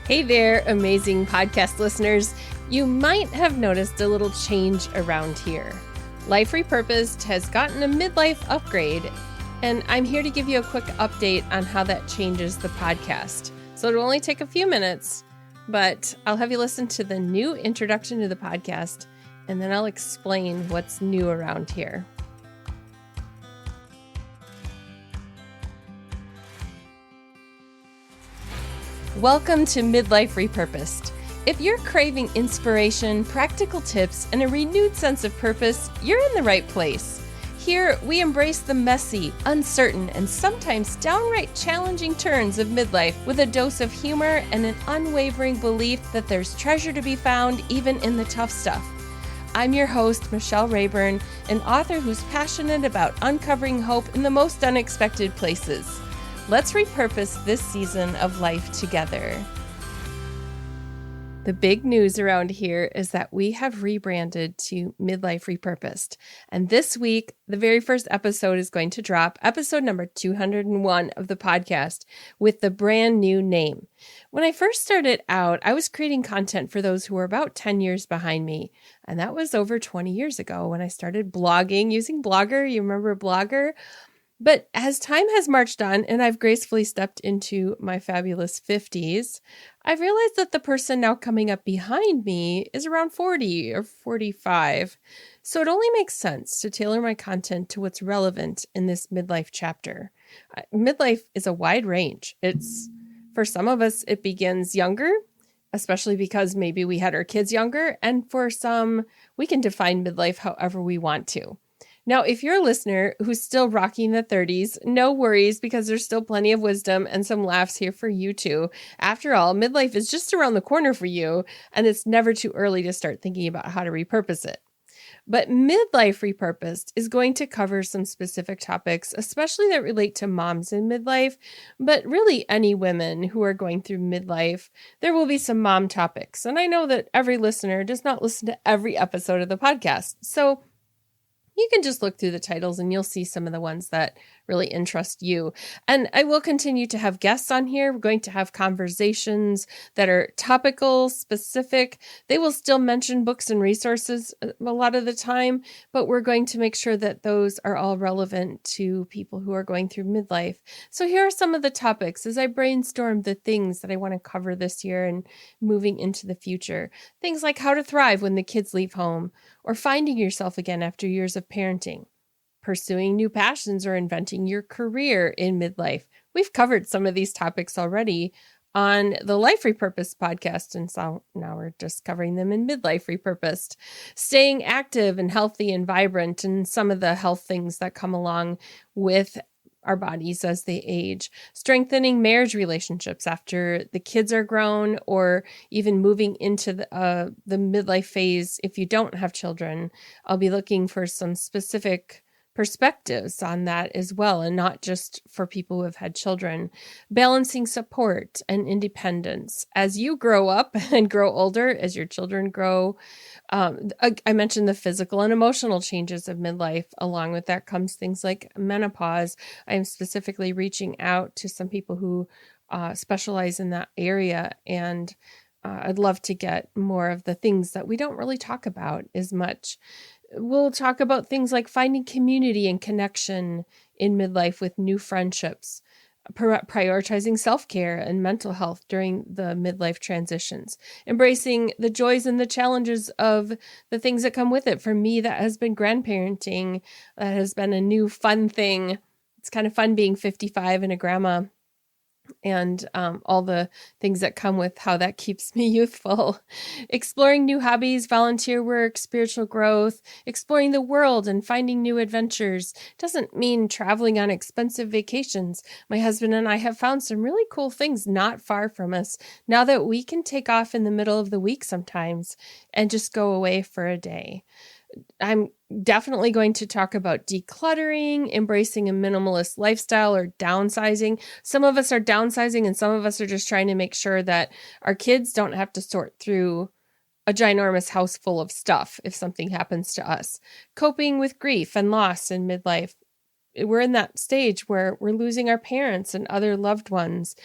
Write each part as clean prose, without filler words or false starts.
Hey there, amazing podcast listeners. You might have noticed a little change around here. Life Repurposed has gotten a midlife upgrade, and I'm here to give you a quick update on how that changes the podcast. So it'll only take a few minutes, but I'll have you listen to the new introduction to the podcast, and then I'll explain what's new around here. Welcome to Midlife Repurposed. If you're craving inspiration, practical tips, and a renewed sense of purpose, you're in the right place. Here, we embrace the messy, uncertain, and sometimes downright challenging turns of midlife with a dose of humor and an unwavering belief that there's treasure to be found even in the tough stuff. I'm your host, Michelle Rayburn, an author who's passionate about uncovering hope in the most unexpected places. Let's repurpose this season of life together. The big news around here is that we have rebranded to Midlife Repurposed. And this week, the very first episode is going to drop, episode number 201 of the podcast, with the brand new name. When I first started out, I was creating content for those who were about 10 years behind me. And that was over 20 years ago when I started blogging, using Blogger. You remember Blogger? But as time has marched on and I've gracefully stepped into my fabulous 50s, I've realized that the person now coming up behind me is around 40 or 45. So it only makes sense to tailor my content to what's relevant in this midlife chapter. Midlife is a wide range. For some of us, it begins younger, especially because maybe we had our kids younger. And for some, we can define midlife however we want to. Now, if you're a listener who's still rocking the 30s, no worries because there's still plenty of wisdom and some laughs here for you too. After all, midlife is just around the corner for you, and it's never too early to start thinking about how to repurpose it. But Midlife Repurposed is going to cover some specific topics, especially that relate to moms in midlife, but really any women who are going through midlife. There will be some mom topics, and I know that every listener does not listen to every episode of the podcast, so you can just look through the titles and you'll see some of the ones that really interest you. And I will continue to have guests on here. We're going to have conversations that are topical, specific. They will still mention books and resources a lot of the time, but we're going to make sure that those are all relevant to people who are going through midlife. So here are some of the topics as I brainstorm the things that I want to cover this year and moving into the future. Things like how to thrive when the kids leave home, or finding yourself again after years of parenting, pursuing new passions, or inventing your career in midlife. We've covered some of these topics already on the Life Repurposed podcast, and so now we're just covering them in Midlife Repurposed. Staying active and healthy and vibrant, and some of the health things that come along with our bodies as they age, strengthening marriage relationships after the kids are grown, or even moving into the midlife phase if you don't have children. I'll be looking for some specific perspectives on that as well, and not just for people who have had children. Balancing support and independence as you grow up and grow older, as your children grow. I mentioned the physical and emotional changes of midlife. Along with that comes things like menopause. I am specifically reaching out to some people who specialize in that area, and I'd love to get more of the things that we don't really talk about as much. We'll talk about things like finding community and connection in midlife with new friendships, prioritizing self-care and mental health during the midlife transitions, embracing the joys and the challenges of the things that come with it. For me, that has been grandparenting. That has been a new fun thing. It's kind of fun being 55 and a grandma, and all the things that come with how that keeps me youthful. Exploring new hobbies, volunteer work, spiritual growth, exploring the world and finding new adventures. Doesn't mean traveling on expensive vacations. My husband and I have found some really cool things not far from us now that we can take off in the middle of the week sometimes and just go away for a day. I'm definitely going to talk about decluttering, embracing a minimalist lifestyle, or downsizing. Some of us are downsizing and some of us are just trying to make sure that our kids don't have to sort through a ginormous house full of stuff if something happens to us. Coping with grief and loss in midlife. we're in that stage where we're losing our parents and other loved ones,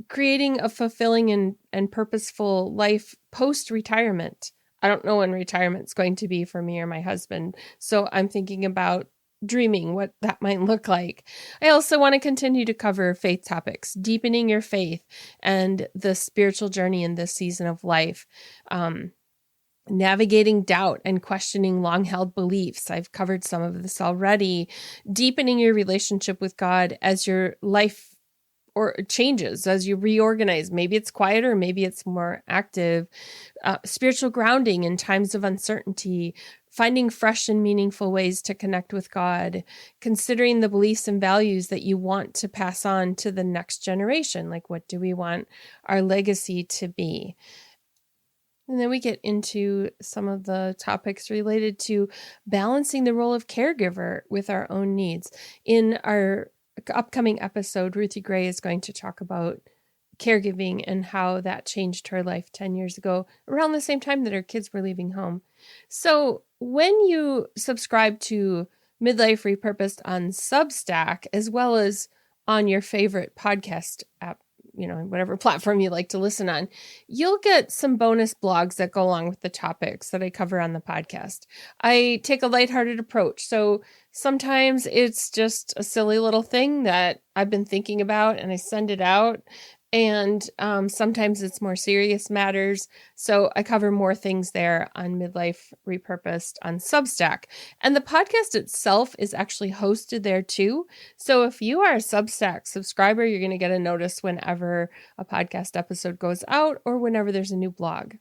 creating a fulfilling and purposeful life post-retirement. I don't know when retirement's going to be for me or my husband, so I'm thinking about dreaming what that might look like. I also want to continue to cover faith topics, deepening your faith and the spiritual journey in this season of life. Navigating doubt and questioning long-held beliefs. I've covered some of this already. Deepening your relationship with God as your life or changes, as you reorganize. Maybe it's quieter, maybe it's more active. Spiritual grounding in times of uncertainty. Finding fresh and meaningful ways to connect with God. Considering the beliefs and values that you want to pass on to the next generation. Like, what do we want our legacy to be? And then we get into some of the topics related to balancing the role of caregiver with our own needs. In our upcoming episode, Ruthie Gray is going to talk about caregiving and how that changed her life 10 years ago, around the same time that her kids were leaving home. So when you subscribe to Midlife Repurposed on Substack, as well as on your favorite podcast app, whatever platform you like to listen on, you'll get some bonus blogs that go along with the topics that I cover on the podcast. I take a lighthearted approach. So sometimes it's just a silly little thing that I've been thinking about and I send it out. And sometimes it's more serious matters. So I cover more things there on Midlife Repurposed on Substack. And the podcast itself is actually hosted there too. So if you are a Substack subscriber, you're going to get a notice whenever a podcast episode goes out or whenever there's a new blog.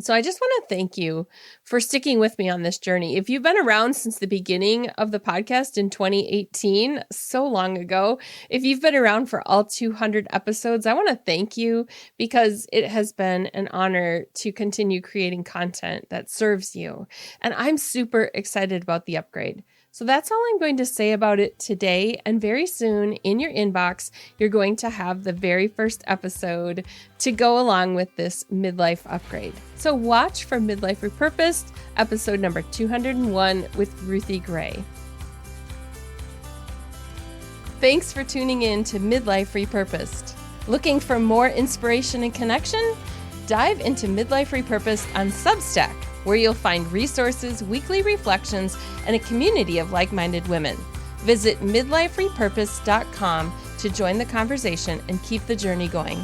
So I just want to thank you for sticking with me on this journey. If you've been around since the beginning of the podcast in 2018, so long ago, if you've been around for all 200 episodes, I want to thank you because it has been an honor to continue creating content that serves you. And I'm super excited about the upgrade. So that's all I'm going to say about it today. And very soon in your inbox, you're going to have the very first episode to go along with this midlife upgrade. So watch for Midlife Repurposed, episode number 201 with Ruthie Gray. Thanks for tuning in to Midlife Repurposed. Looking for more inspiration and connection? Dive into Midlife Repurposed on Substack, where you'll find resources, weekly reflections, and a community of like-minded women. Visit midliferepurpose.com to join the conversation and keep the journey going.